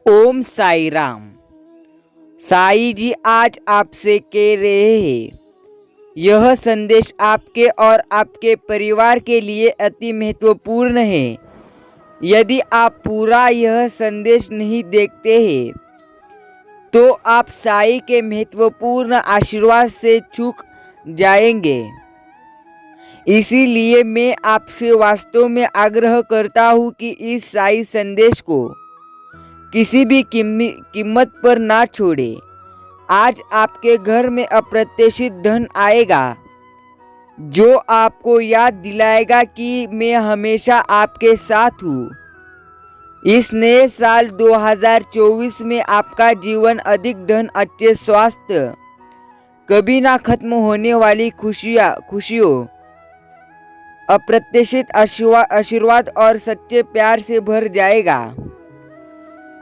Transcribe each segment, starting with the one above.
ओम साई राम। साई जी आज आपसे कह रहे हैं, यह संदेश आपके और आपके परिवार के लिए अति महत्वपूर्ण है। यदि आप पूरा यह संदेश नहीं देखते हैं तो आप साई के महत्वपूर्ण आशीर्वाद से चूक जाएंगे। इसीलिए मैं आपसे वास्तव में आग्रह करता हूँ कि इस साई संदेश को किसी भी कीमत पर ना छोड़े। आज आपके घर में अप्रत्याशित धन आएगा जो आपको याद दिलाएगा कि मैं हमेशा आपके साथ हूँ। इस नए साल 2024 में आपका जीवन अधिक धन, अच्छे स्वास्थ्य, कभी ना खत्म होने वाली खुशियों, अप्रत्याशित आशीर्वाद और सच्चे प्यार से भर जाएगा।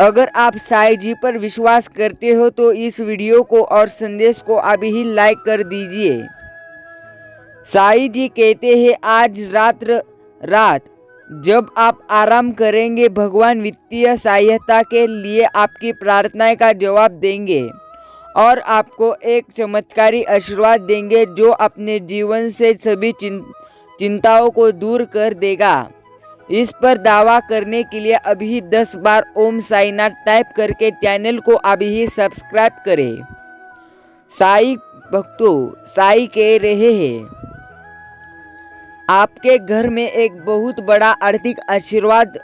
अगर आप साई जी पर विश्वास करते हो तो इस वीडियो को और संदेश को अभी ही लाइक कर दीजिए। साई जी कहते हैं, आज रात जब आप आराम करेंगे, भगवान वित्तीय सहायता के लिए आपकी प्रार्थनाएं का जवाब देंगे और आपको एक चमत्कारी आशीर्वाद देंगे जो अपने जीवन से सभी चिंताओं को दूर कर देगा। इस पर दावा करने के लिए अभी 10 बार ओम साईनाथ टाइप करके चैनल को अभी ही सब्सक्राइब करें। साई भक्तों, साई कह रहे हैं, आपके घर में एक बहुत बड़ा आर्थिक आशीर्वाद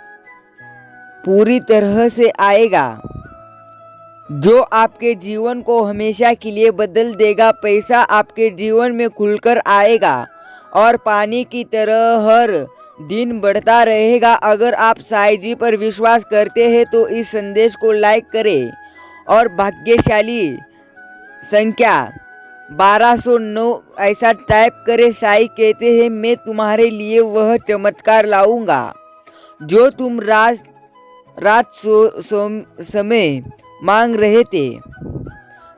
पूरी तरह से आएगा जो आपके जीवन को हमेशा के लिए बदल देगा। पैसा आपके जीवन में खुलकर आएगा और पानी की तरह हर दिन बढ़ता रहेगा। अगर आप साई जी पर विश्वास करते हैं तो इस संदेश को लाइक करें और भाग्यशाली संख्या 1209 ऐसा टाइप करें। साई कहते हैं, मैं तुम्हारे लिए वह चमत्कार लाऊंगा जो तुम रात समय मांग रहे थे।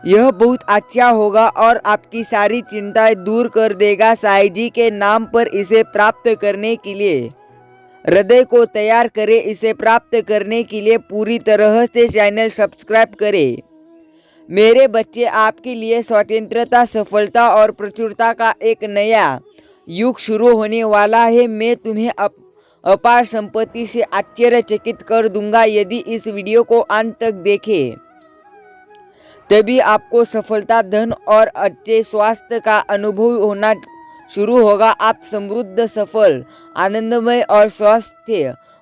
यह बहुत अच्छा होगा और आपकी सारी चिंताएं दूर कर देगा। साई जी के नाम पर इसे प्राप्त करने के लिए हृदय को तैयार करें। इसे प्राप्त करने के लिए पूरी तरह से चैनल सब्सक्राइब करें। मेरे बच्चे, आपके लिए स्वतंत्रता, सफलता और प्रचुरता का एक नया युग शुरू होने वाला है। मैं तुम्हें अपार संपत्ति से आश्चर्यचकित कर दूंगा। यदि इस वीडियो को अंत तक देखें तभी आपको सफलता, धन और अच्छे स्वास्थ्य का अनुभव होना शुरू होगा। आप समृद्ध, सफल, आनंदमय और स्वस्थ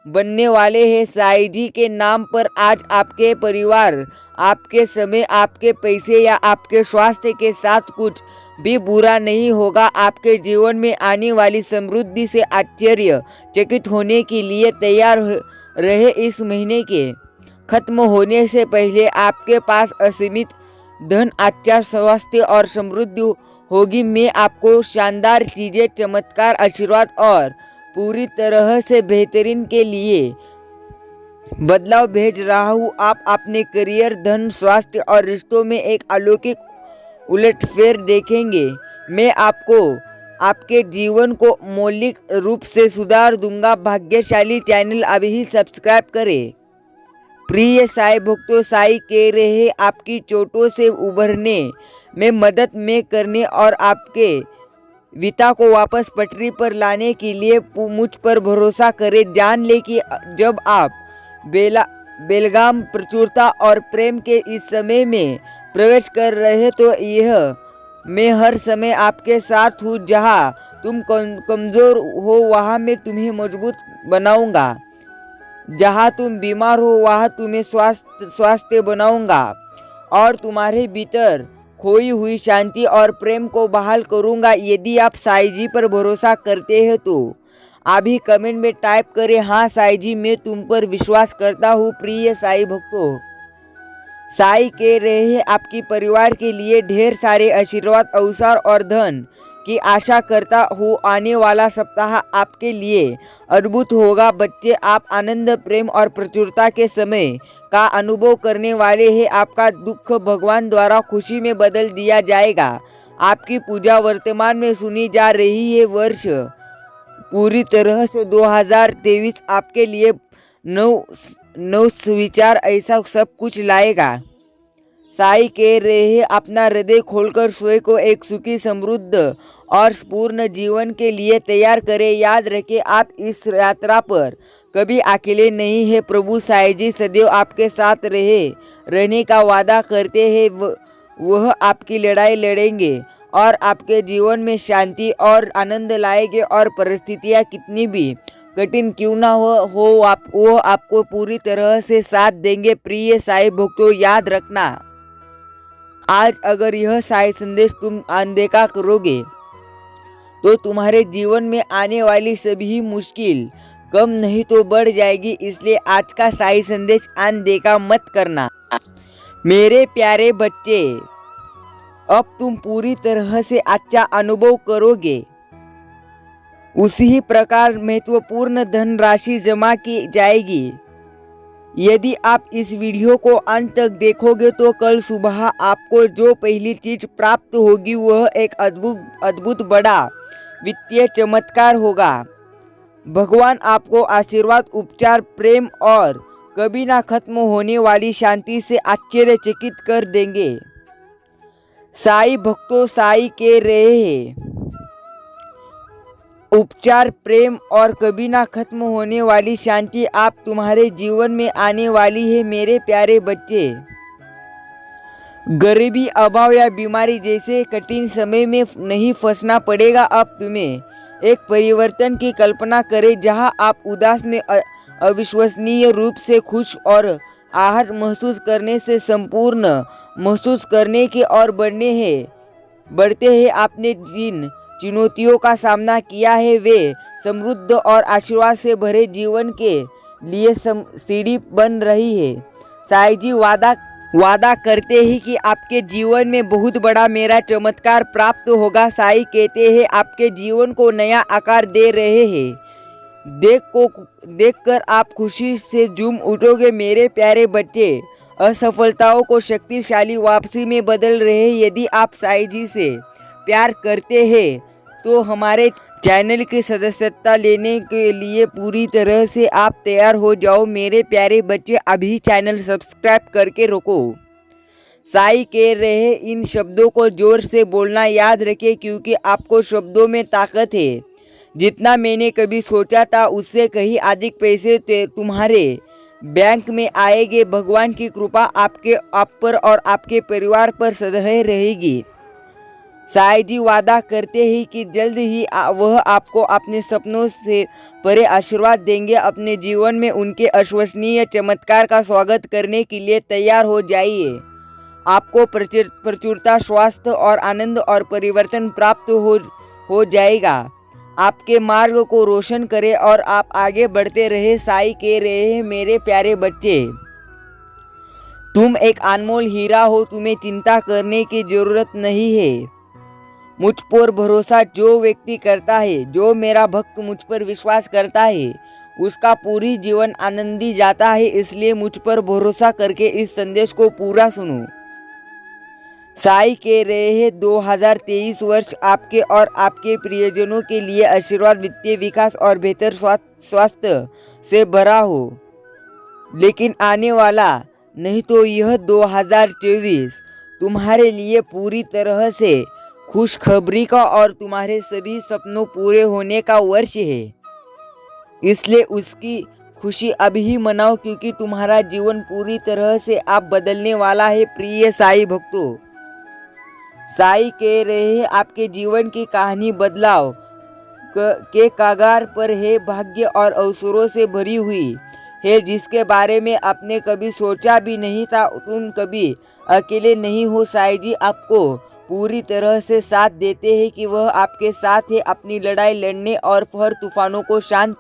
बनने वाले हैं। साई जी के नाम पर आज आपके परिवार, आपके समय, आपके पैसे या आपके स्वास्थ्य के साथ कुछ भी बुरा नहीं होगा। आपके जीवन में आने वाली समृद्धि से आश्चर्यचकित होने के लिए तैयार रहे। इस महीने के खत्म होने से पहले आपके पास असीमित धन, अच्छा स्वास्थ्य और समृद्धि होगी। मैं आपको शानदार चीजें, चमत्कार, आशीर्वाद और पूरी तरह से बेहतरीन के लिए बदलाव भेज रहा हूँ। आप अपने करियर, धन, स्वास्थ्य और रिश्तों में एक अलौकिक उलटफेर देखेंगे। मैं आपको आपके जीवन को मौलिक रूप से सुधार दूंगा। भाग्यशाली चैनल अभी ही सब्सक्राइब करें। प्रिय साई भक्तों, साई कह रहे हैं, आपकी चोटों से उभरने में मदद में करने और आपके विता को वापस पटरी पर लाने के लिए मुझ पर भरोसा करें। जान ले कि जब आप बेलगाम प्रचुरता और प्रेम के इस समय में प्रवेश कर रहे तो यह मैं हर समय आपके साथ हूँ। जहाँ तुम कमजोर हो वहाँ मैं तुम्हें मजबूत बनाऊंगा। जहाँ तुम बीमार हो वहाँ तुम्हें स्वास्थ्य बनाऊंगा और तुम्हारे भीतर खोई हुई शांति और प्रेम को बहाल करूंगा। यदि आप साई जी पर भरोसा करते हैं तो अभी कमेंट में टाइप करें, हाँ साई जी, मैं तुम पर विश्वास करता हूँ। प्रिय साई भक्तों, साई कह रहे हैं, आपके परिवार के लिए ढेर सारे आशीर्वाद, अवसर और धन की आशा करता हूँ। आने वाला सप्ताह आपके लिए अद्भुत होगा। बच्चे, आप आनंद, प्रेम और प्रचुरता के समय का अनुभव करने वाले हैं। आपका दुख भगवान द्वारा खुशी में बदल दिया जाएगा। आपकी पूजा वर्तमान में सुनी जा रही है। वर्ष पूरी तरह से 2023 आपके लिए नव विचार ऐसा सब कुछ लाएगा। साई कह रहे हैं अपना हृदय खोलकर स्वयं को एक सुखी समृद्ध और पूर्ण जीवन के लिए तैयार करें। याद रखें आप इस यात्रा पर कभी अकेले नहीं है। प्रभु साई जी सदैव आपके साथ रहने का वादा करते हैं। वह आपकी लड़ाई लड़ेंगे और आपके जीवन में शांति और आनंद लाएंगे। और परिस्थितियाँ कितनी भी कठिन क्यों ना हो वो आपको पूरी तरह से साथ देंगे। प्रिय साई भक्तों, याद रखना आज अगर यह साई संदेश तुम अनदेखा करोगे तो तुम्हारे जीवन में आने वाली सभी मुश्किल कम नहीं तो बढ़ जाएगी। इसलिए आज का साई संदेश अनदेखा मत करना। मेरे प्यारे बच्चे, अब तुम पूरी तरह से अच्छा अनुभव करोगे। उसी प्रकार महत्वपूर्ण धनराशि जमा की जाएगी। यदि आप इस वीडियो को अंत तक देखोगे तो कल सुबह आपको जो पहली चीज प्राप्त होगी वह एक अद्भुत बड़ा वित्तीय चमत्कार होगा। भगवान आपको आशीर्वाद, उपचार, प्रेम और कभी ना खत्म होने वाली शांति से आश्चर्यचकित कर देंगे। साई भक्तों, साई कह रहे हैं उपचार, प्रेम और कभी ना खत्म होने वाली शांति आप तुम्हारे जीवन में आने वाली है। मेरे प्यारे बच्चे, गरीबी, अभाव या बीमारी जैसे कठिन समय में नहीं फंसना पड़ेगा। अब तुम्हें एक परिवर्तन की कल्पना करें जहां आप उदास में अविश्वसनीय रूप से खुश और आहत महसूस करने से संपूर्ण महसूस करने के और बढ़ते हैं। आपने जिन चुनौतियों का सामना किया है वे समृद्ध और आशीर्वाद से भरे जीवन के लिए सीढ़ी बन रही है। साई जी वादा करते हैं कि आपके जीवन में बहुत बड़ा मेरा चमत्कार प्राप्त होगा। साई कहते हैं आपके जीवन को नया आकार दे रहे हैं। देखकर आप खुशी से झूम उठोगे। मेरे प्यारे बच्चे, असफलताओं को शक्तिशाली वापसी में बदल रहे हैं। यदि आप साई जी से प्यार करते हैं तो हमारे चैनल की सदस्यता लेने के लिए पूरी तरह से आप तैयार हो जाओ। मेरे प्यारे बच्चे, अभी चैनल सब्सक्राइब करके रखो। साई कह रहे हैं इन शब्दों को जोर से बोलना याद रखें क्योंकि आपको शब्दों में ताकत है। जितना मैंने कभी सोचा था उससे कहीं अधिक पैसे तुम्हारे बैंक में आएंगे। भगवान की कृपा आप पर और आपके परिवार पर सदैव रहेगी। साई जी वादा करते हैं कि जल्द ही वह आपको अपने सपनों से परे आशीर्वाद देंगे। अपने जीवन में उनके अविश्वसनीय चमत्कार का स्वागत करने के लिए तैयार हो जाइए। आपको प्रचुरता, स्वास्थ्य और आनंद और परिवर्तन प्राप्त हो जाएगा। आपके मार्ग को रोशन करे और आप आगे बढ़ते रहे। साई कह रहे हैं मेरे प्यारे बच्चे, तुम एक अनमोल हीरा हो। तुम्हें चिंता करने की जरूरत नहीं है। मुझ पर भरोसा जो व्यक्ति करता है, जो मेरा भक्त मुझ पर विश्वास करता है, उसका पूरी जीवन आनंदी जाता है। इसलिए मुझ पर भरोसा करके इस संदेश को पूरा सुनो। साई कह रहे हैं 2023 वर्ष आपके और आपके प्रियजनों के लिए आशीर्वाद, वित्तीय विकास और बेहतर स्वास्थ्य से भरा हो। लेकिन आने वाला नहीं तो यह 2024 तुम्हारे लिए पूरी तरह से खुशखबरी का और तुम्हारे सभी सपनों पूरे होने का वर्ष है। इसलिए उसकी खुशी अभी ही मनाओ क्योंकि तुम्हारा जीवन पूरी तरह से अब बदलने वाला है। प्रिय साई भक्तों, साई कह रहे हैं आपके जीवन की कहानी बदलाव के कगार पर है। भाग्य और अवसरों से भरी हुई है जिसके बारे में आपने कभी सोचा भी नहीं था। तुम कभी अकेले नहीं हो। साई जी आपको पूरी तरह से साथ देते हैं कि वह आपके साथ है। अपनी लड़ाई लड़ने और हर तूफानों को शांत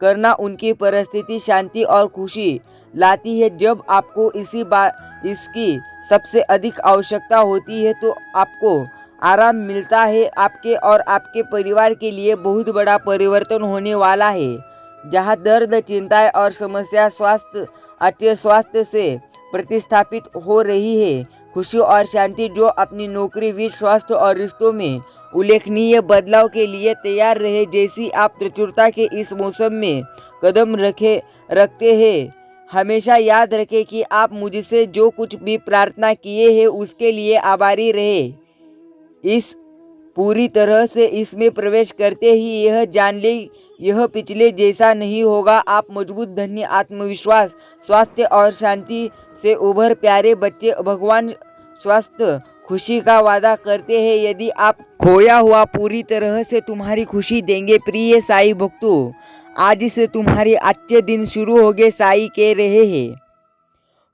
करना उनकी परिस्थिति शांति और खुशी लाती है। जब आपको इसकी सबसे अधिक आवश्यकता होती है तो आपको आराम मिलता है। आपके और आपके परिवार के लिए बहुत बड़ा परिवर्तन होने वाला है। जहां दर्द, चिंताएं और समस्या अच्छे स्वास्थ्य से प्रतिस्थापित हो रही है, खुशी और शांति जो अपनी नौकरी, वित्त, स्वास्थ्य और रिश्तों में उल्लेखनीय बदलाव के लिए तैयार रहे। जैसी आप प्रचुरता के इस मौसम में कदम रखते हैं, हमेशा याद रखें कि आप मुझसे जो कुछ भी प्रार्थना किए हैं उसके लिए आभारी रहे। इस पूरी तरह से इसमें प्रवेश करते ही यह जान ले, यह पिछले जैसा नहीं होगा। आप मजबूत, धन्य, आत्मविश्वास, स्वास्थ्य और शांति से उभर प्यारे बच्चे। भगवान स्वास्थ्य खुशी का वादा करते हैं यदि आप खोया हुआ पूरी तरह से तुम्हारी खुशी देंगे। प्रिय साई भक्तों, आज से तुम्हारे अच्छे दिन शुरू हो गए। साई कह रहे हैं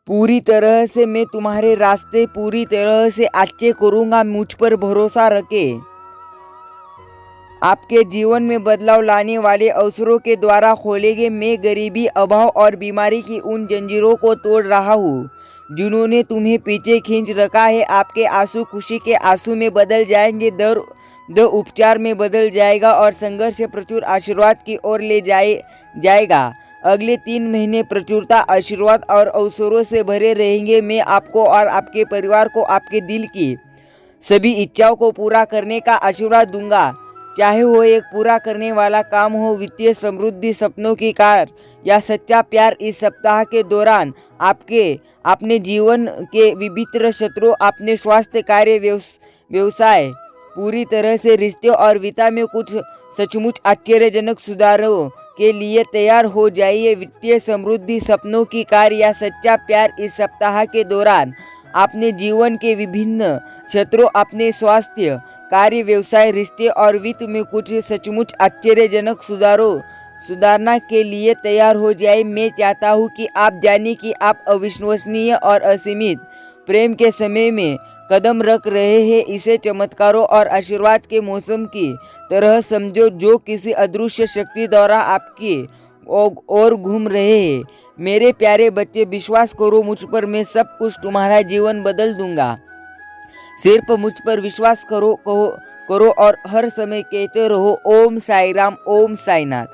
पूरी तरह से मैं तुम्हारे रास्ते पूरी तरह से अच्छे करूँगा, मुझ पर भरोसा रखें। आपके जीवन में बदलाव लाने वाले अवसरों के द्वारा खोलेंगे। मैं गरीबी, अभाव और बीमारी की उन जंजीरों को तोड़ रहा हूँ जिन्होंने तुम्हें पीछे खींच रखा है। आपके आंसू खुशी के आंसू में बदल जाएंगे, दर्द उपचार में बदल जाएगा और संघर्ष प्रचुर आशीर्वाद की ओर ले जाएगा। अगले 3 महीने प्रचुरता, आशीर्वाद और अवसरों से भरे रहेंगे। मैं आपको और आपके परिवार को आपके दिल की सभी इच्छाओं को पूरा करने का आशीर्वाद दूंगा, चाहे वो एक पूरा करने वाला काम हो, वित्तीय समृद्धि, सपनों की कार या सच्चा प्यार। इस सप्ताह के दौरान अपने जीवन के विभिन्न क्षेत्रों, अपने स्वास्थ्य, कार्य, व्यवसाय, पूरी तरह से रिश्ते और वित्त में कुछ सचमुच आश्चर्यजनक सुधारों के लिए तैयार हो जाइए। वित्तीय समृद्धि, सपनों की कार या सच्चा प्यार। इस सप्ताह के दौरान अपने जीवन के विभिन्न क्षेत्रों, अपने स्वास्थ्य, कार्य, व्यवसाय, रिश्ते और वित्त में कुछ सचमुच आश्चर्यजनक सुधारना के लिए तैयार हो जाए। मैं चाहता हूँ कि आप जानें कि आप अविश्वसनीय और असीमित प्रेम के समय में कदम रख रहे हैं। इसे चमत्कारों और आशीर्वाद के मौसम की तरह समझो जो किसी अदृश्य शक्ति द्वारा आपकी ओर घूम रहे हैं। मेरे प्यारे बच्चे, विश्वास करो मुझ पर, मैं सब कुछ तुम्हारा जीवन बदल दूंगा। सिर्फ मुझ पर विश्वास करो और हर समय कहते रहो ओम साई राम, ओम साईनाथ।